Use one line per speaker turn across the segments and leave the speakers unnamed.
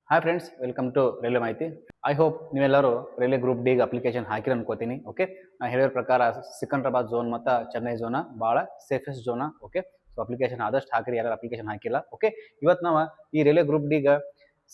Hi friends, welcome to railway ಮಾಹಿತಿ. I hope ನೀವೆಲ್ಲರೂ railway group D application ಹಾಕಿರ ಅನ್ಕೋತೀನಿ. ಓಕೆ, ನಾನು ಹೇಳಿರೋ ಪ್ರಕಾರ ಸಿಕಂದ್ರಾಬಾದ್ ಝೋನ್ ಮತ್ತು ಚೆನ್ನೈ ಝೋನ ಭಾಳ ಸೇಫೆಸ್ಟ್ ಝೋನ. ಓಕೆ, ಸೊ ಅಪ್ಲಿಕೇಶನ್ ಆದಷ್ಟು ಹಾಕಿರಿ, ಯಾರು ಅಪ್ಲಿಕೇಶನ್ ಹಾಕಿಲ್ಲ. ಓಕೆ, ಇವತ್ತು ನಾವು ಈ ರೈಲ್ವೆ ಗ್ರೂಪ್ ಡಿಗೆ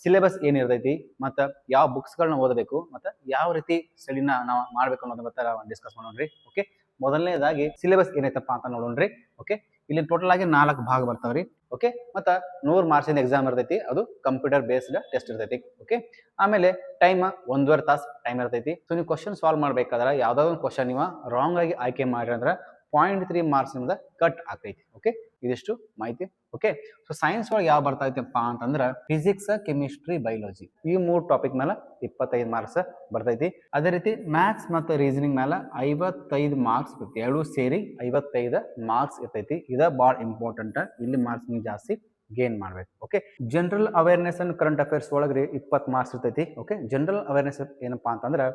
ಸಿಲೆಬಸ್ ಏನಿರ್ತೈತಿ ಮತ್ತು ಯಾವ ಬುಕ್ಸ್ಗಳನ್ನ ಓದಬೇಕು ಮತ್ತು ಯಾವ ರೀತಿ ಸ್ಟಡಿನ ನಾವು ಮಾಡಬೇಕು ಅನ್ನೋದ್ರ ಬಗ್ಗೆ ಡಿಸ್ಕಸ್ ಮಾಡೋಣ್ರಿ. ಓಕೆ, ಮೊದಲನೇದಾಗಿ ಸಿಲೆಬಸ್ ಏನೈತಪ್ಪ ಅಂತ ನೋಡೋಣ್ರಿ. ಓಕೆ, ಇಲ್ಲಿ ಟೋಟಲ್ ಆಗಿ 4 ಭಾಗ ಬರ್ತಾವ್ರಿ. ಓಕೆ, ಮತ್ತು 100 ಮಾರ್ಕ್ಸಿಂದ ಎಕ್ಸಾಮ್ ಇರ್ತೈತಿ, ಅದು ಕಂಪ್ಯೂಟರ್ ಬೇಸ್ಡ್ ಟೆಸ್ಟ್ ಇರ್ತೈತಿ. ಓಕೆ, ಆಮೇಲೆ ಟೈಮ್ 1.5 ತಾಸು ಟೈಮ್ ಇರ್ತೈತಿ. ಸೊ ನೀವು ಕ್ವಶನ್ ಸಾಲ್ವ್ ಮಾಡ್ಬೇಕಾದ್ರೆ ಯಾವ್ದಾದ್ರು ಒಂದು ಕ್ವಶನ್ ನೀವು ರಾಂಗ್ ಆಗಿ ಆಯ್ಕೆ ಮಾಡ್ರಿ ಅಂದ್ರೆ 0.3 ಮಾರ್ಕ್ಸ್ ನಿಮ್ದು ಕಟ್ ಆಗ್ತೈತಿ. ಓಕೆ, ಇದಿಷ್ಟು ಮಾಹಿತಿ. ಓಕೆ, ಸೊ ಸೈನ್ಸ್ ಒಳಗೆ ಯಾವ ಬರ್ತೈತಪ್ಪ ಅಂತಂದ್ರೆ ಫಿಸಿಕ್ಸ್, ಕೆಮಿಸ್ಟ್ರಿ, ಬಯಾಲಜಿ ಈ 3 ಟಾಪಿಕ್ ಮೇಲೆ 25 ಮಾರ್ಕ್ಸ್ ಬರ್ತೈತಿ. ಅದೇ ರೀತಿ ಮ್ಯಾಥ್ಸ್ ಮತ್ತು ರೀಸನಿಂಗ್ ಮೇಲೆ 55 ಮಾರ್ಕ್ಸ್ ಇರ್ತೈತಿ. 2 ಸೇರಿ 55 ಮಾರ್ಕ್ಸ್ ಇರ್ತೈತಿ. ಇದ ಭಾಳ ಇಂಪಾರ್ಟೆಂಟ್. ಇಲ್ಲಿ ಮಾರ್ಕ್ಸ್ ನೀವು ಜಾಸ್ತಿ ಗೇನ್ ಮಾಡ್ಬೇಕು. Okay, general awareness and current affairs ಒಳಗ್ರಿ 20 ಮಾರ್ಕ್ಸ್ ಇರ್ತೈತಿ. ಓಕೆ, ಜನರಲ್ ಅವೇರ್ನೆಸ್ ಏನಪ್ಪಾ ಅಂತಂದ್ರೆ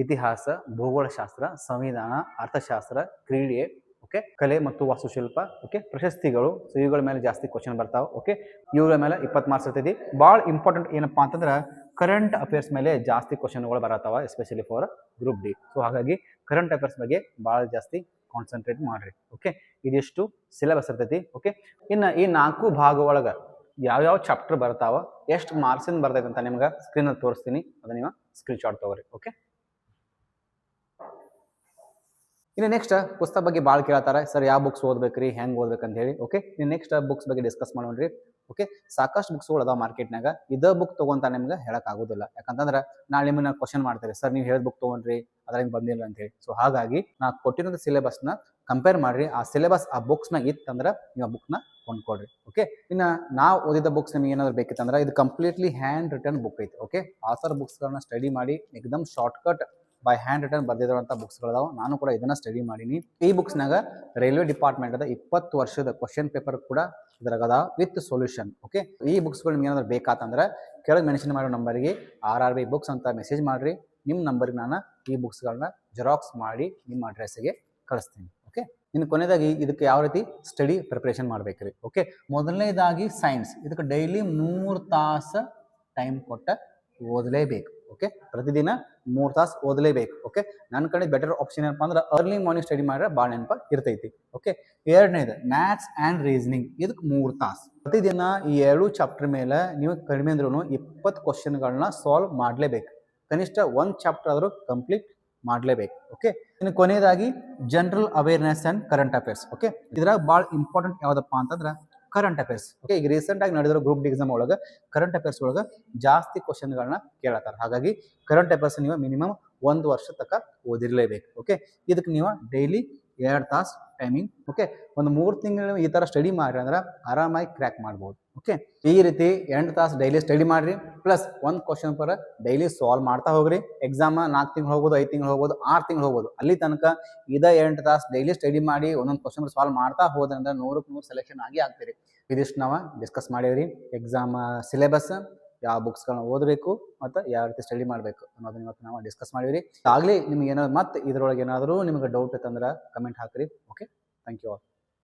ಇತಿಹಾಸ, ಭೂಗೋಳಶಾಸ್ತ್ರ, ಸಂವಿಧಾನ, ಅರ್ಥಶಾಸ್ತ್ರ, ಕ್ರೀಡೆ, ಓಕೆ, ಕಲೆ ಮತ್ತು ವಾಸ್ತುಶಿಲ್ಪ, ಓಕೆ, ಪ್ರಶಸ್ತಿಗಳು, ಸೊ ಇವುಗಳ ಮೇಲೆ ಜಾಸ್ತಿ ಕ್ವಶನ್ ಬರ್ತಾವೆ. ಓಕೆ, ಇವುಗಳ ಮೇಲೆ 20 ಮಾರ್ಕ್ಸ್ ಇರ್ತೈತಿ. ಭಾಳ ಇಂಪಾರ್ಟೆಂಟ್ ಏನಪ್ಪಾ ಅಂತಂದ್ರೆ ಕರೆಂಟ್ ಅಫೇರ್ಸ್ ಮೇಲೆ ಜಾಸ್ತಿ ಕ್ವಶನ್ಗಳು ಬರತ್ತಾವ, especially for group D. So ಹಾಗಾಗಿ ಕರೆಂಟ್ ಅಫೇರ್ಸ್ ಬಗ್ಗೆ ಭಾಳ ಜಾಸ್ತಿ ಕಾನ್ಸಂಟ್ರೇಟ್ ಮಾಡ್ರಿ. ಓಕೆ, ಇದಿಷ್ಟು ಸಿಲೆಬಸ್ ಇರ್ತೈತಿ. ಓಕೆ, ಇನ್ನು ಈ 4 ಭಾಗ ಒಳಗೆ ಯಾವ್ಯಾವ ಚಾಪ್ಟರ್ ಬರ್ತಾವ, ಎಷ್ಟು ಮಾರ್ಕ್ಸಿಂದ ಬರ್ತೈತೆ ಅಂತ ನಿಮ್ಗೆ ಸ್ಕ್ರೀನಲ್ಲಿ ತೋರಿಸ್ತೀನಿ. ಅದನ್ನ ನೀವು ಸ್ಕ್ರೀನ್ ಶಾಟ್ ತಗೋರಿ. ಓಕೆ, ಇನ್ನು ನೆಕ್ಸ್ಟ್ ಪುಸ್ತಕ ಬಗ್ಗೆ ಭಾಳ ಕೇಳ್ತಾರೆ, ಸರ್ ಯಾವ ಬುಕ್ಸ್ ಓದ್ಬೇಕ್ರಿ, ಹೆಂಗೆ ಓದ್ಬೇಕಂತ ಹೇಳಿ. ಓಕೆ, ಇನ್ನು ನೆಕ್ಸ್ಟ್ ಬುಕ್ಸ್ ಬಗ್ಗೆ ಡಿಸ್ಕಸ್ ಮಾಡೋಣ್ರಿ. ಓಕೆ, ಸಾಕಷ್ಟು ಬುಕ್ಸ್ಗಳು ಅದಾವ ಮಾರ್ಕೆಟ್ನಾಗ. ಇದೇ ಬುಕ್ ತೊಗೊಂತ ನಿಮ್ಗೆ ಹೇಳಕ್ ಆಗೋದಿಲ್ಲ. ಯಾಕಂತಂದ್ರೆ ನಾಳೆ ನಿಮ್ಮನ್ನ ಕ್ವಶನ್ ಮಾಡ್ತಾರೆ, ಸರ್ ನೀವು ಹೇಳಿದ ಬುಕ್ ತೊಗೊಂಡ್ರಿ ಅದ್ರಾಗ ಬಂದಿಲ್ಲ ಅಂತ ಹೇಳಿ. ಸೊ ಹಾಗಾಗಿ ನಾ ಕೊಟ್ಟಿರೋ ಸಿಲೆಬಸ್ನ ಕಂಪೇರ್ ಮಾಡ್ರಿ. ಆ ಸಿಲೆಬಸ್ ಆ ಬುಕ್ಸ್ನ ಇತ್ತಂದ್ರೆ ನೀವು ಆ ಬುಕ್ನ ಕೊಂಡ್ಕೊಡ್ರಿ. ಓಕೆ, ಇನ್ನು ನಾವು ಓದಿದ ಬುಕ್ಸ್ ನಿಮ್ಗೆ ಏನಾದ್ರು ಬೇಕಿತ್ತಂದ್ರೆ ಇದು ಕಂಪ್ಲೀಟ್ಲಿ ಹ್ಯಾಂಡ್ ರಿಟರ್ನ್ ಬುಕ್ ಐತಿ. ಓಕೆ, ಆಥರ್ ಬುಕ್ಸ್ಗಳನ್ನ ಸ್ಟಡಿ ಮಾಡಿ ಎಕ್ದಮ್ ಶಾರ್ಟ್ಕಟ್ ಬೈ ಹ್ಯಾಂಡ್ ರಿಟರ್ನ್ ಬರ್ದಿರುವಂಥ ಬುಕ್ಸ್ಗಳದಾವ. ನಾನು ಕೂಡ ಇದನ್ನ ಸ್ಟಡಿ ಮಾಡೀನಿ. ಈ ಬುಕ್ಸ್ನಾಗ ರೈಲ್ವೆ ಡಿಪಾರ್ಟ್ಮೆಂಟ್ ಅದ 20 ವರ್ಷದ ಕ್ವಶನ್ ಪೇಪರ್ ಕೂಡ ಇದ್ರಾಗದ ವಿತ್ ಸೊಲ್ಯೂಷನ್. ಓಕೆ, ಈ ಬುಕ್ಸ್ಗಳು ನಿಮ್ಗೆ ಏನಾದ್ರು ಬೇಕಾತಂದ್ರೆ ಕೆಳಗೆ ಮೆನ್ಷನ್ ಮಾಡೋ ನಂಬರ್ಗೆ RRB ಬುಕ್ಸ್ ಅಂತ ಮೆಸೇಜ್ ಮಾಡ್ರಿ. ನಿಮ್ಮ ನಂಬರ್ಗೆ ನಾನು ಈ ಬುಕ್ಸ್ಗಳನ್ನ ಜೆರಾಕ್ಸ್ ಮಾಡಿ ನಿಮ್ಮ ಅಡ್ರೆಸ್ಗೆ ಕಳಿಸ್ತೀನಿ. ಓಕೆ, ಇನ್ನು ಕೊನೆಯದಾಗಿ ಇದಕ್ಕೆ ಯಾವ ರೀತಿ ಸ್ಟಡಿ ಪ್ರಿಪ್ರೇಷನ್ ಮಾಡ್ಬೇಕ್ರಿ. ಓಕೆ, ಮೊದಲನೇದಾಗಿ ಸೈನ್ಸ್, ಇದಕ್ಕೆ ಡೈಲಿ 3 ತಾಸು ಟೈಮ್ ಕೊಟ್ಟ ಓದಲೇಬೇಕು. ಓಕೆ, ಪ್ರತಿದಿನ 3 ತಾಸು ಓದಲೇಬೇಕು. ಓಕೆ, ನನ್ನ ಕಡೆ ಬೆಟರ್ ಆಪ್ಷನ್ ಏನಪ್ಪ ಅಂದ್ರೆ ಅರ್ಲಿ ಮಾರ್ನಿಂಗ್ ಸ್ಟಡಿ ಮಾಡಿದ್ರೆ ಭಾಳ ನೆನಪ ಇರ್ತೈತಿ. ಓಕೆ, ಎರಡನೇದು ಮ್ಯಾಥ್ಸ್ ಆ್ಯಂಡ್ ರೀಸನಿಂಗ್, ಇದಕ್ಕೆ 3 ತಾಸು ಪ್ರತಿದಿನ ಈ 2 ಚಾಪ್ಟರ್ ಮೇಲೆ ನೀವು ಕಡಿಮೆ ಅಂದ್ರೂ 20 ಕ್ವಶನ್ಗಳನ್ನ ಸಾಲ್ವ್ ಮಾಡಲೇಬೇಕು. ಕನಿಷ್ಠ 1 ಚಾಪ್ಟರ್ ಆದರೂ ಕಂಪ್ಲೀಟ್ ಮಾಡಲೇಬೇಕು. ಓಕೆ, ಇನ್ನು ಕೊನೆಯದಾಗಿ general awareness and current affairs. Okay, ಇದ್ರಾಗ ಭಾಳ ಇಂಪಾರ್ಟೆಂಟ್ ಯಾವುದಪ್ಪ ಅಂತಂದ್ರೆ ಕರೆಂಟ್ ಅಫೇರ್ಸ್. ಓಕೆ, ಈಗ ರೀಸೆಂಟ್ ಆಗಿ ನಡೆದಿರೋ ಗ್ರೂಪ್ ಡಿ ಎಕ್ಸಾಮ್ ಒಳಗೆ ಕರೆಂಟ್ ಅಫೇರ್ಸ್ ಒಳಗೆ ಜಾಸ್ತಿ ಕ್ವಶನ್ಗಳನ್ನ ಕೇಳತ್ತಾರೆ. ಹಾಗಾಗಿ ಕರೆಂಟ್ ಅಫೇರ್ಸ್ ನೀವು ಮಿನಿಮಮ್ 1 ವರ್ಷ ತನಕ ಓದಿರಲೇಬೇಕು. ಓಕೆ, ಇದಕ್ಕೆ ನೀವು ಡೈಲಿ 2 ತಾಸು ಟೈಮಿಂಗ್. ಓಕೆ, ಒಂದು 3 ತಿಂಗಳು ಈ ಥರ ಸ್ಟಡಿ ಮಾಡ್ರಿ ಅಂದ್ರೆ ಆರಾಮಾಗಿ ಕ್ರ್ಯಾಕ್ ಮಾಡ್ಬೋದು. ಓಕೆ, ಈ ರೀತಿ 8 ತಾಸು ಡೈಲಿ ಸ್ಟಡಿ ಮಾಡ್ರಿ, plus 1 question per daily solve ಮಾಡ್ತಾ ಹೋಗ್ರಿ. ಎಕ್ಸಾಮ್ 4 ತಿಂಗಳು ಹೋಗ್ಬೋದು, 5 ತಿಂಗಳು ಹೋಗ್ಬೋದು, 6 ತಿಂಗಳು ಹೋಗ್ಬೋದು. ಅಲ್ಲಿ ತನಕ 8 ತಾಸು ಡೈಲಿ ಸ್ಟಡಿ ಮಾಡಿ ಒಂದೊಂದು ಕ್ವಶನ್ ಸಾಲ್ವ್ ಮಾಡ್ತಾ ಹೋದ್ರಿಂದ 100ಕ್ಕೆ 100 ಸೆಲೆಕ್ಷನ್ ಆಗಿ ಆಗ್ತೀರಿ. ಇದಿಷ್ಟು ನಾವು ಡಿಸ್ಕಸ್ ಮಾಡೇವ್ರಿ. ಎಕ್ಸಾಮ್ ಸಿಲೆಬಸ್, ಯಾವ ಬುಕ್ಸ್ಗಳನ್ನ ಓದಬೇಕು ಮತ್ತು ಯಾವ ರೀತಿ ಸ್ಟಡಿ ಮಾಡಬೇಕು ಅನ್ನೋದನ್ನ ಇವತ್ತು ನಾವು ಡಿಸ್ಕಸ್ ಮಾಡಿವ್ರಿ. ಆಗಲಿ ನಿಮ್ಗೆ ಏನಾದ್ರು ಮತ್ತೆ ಇದ್ರೊಳಗೆ ಏನಾದರೂ ನಿಮ್ಗೆ ಡೌಟ್ ಇತ್ತಂದ್ರೆ ಕಮೆಂಟ್ ಹಾಕ್ರಿ. Okay, thank you all.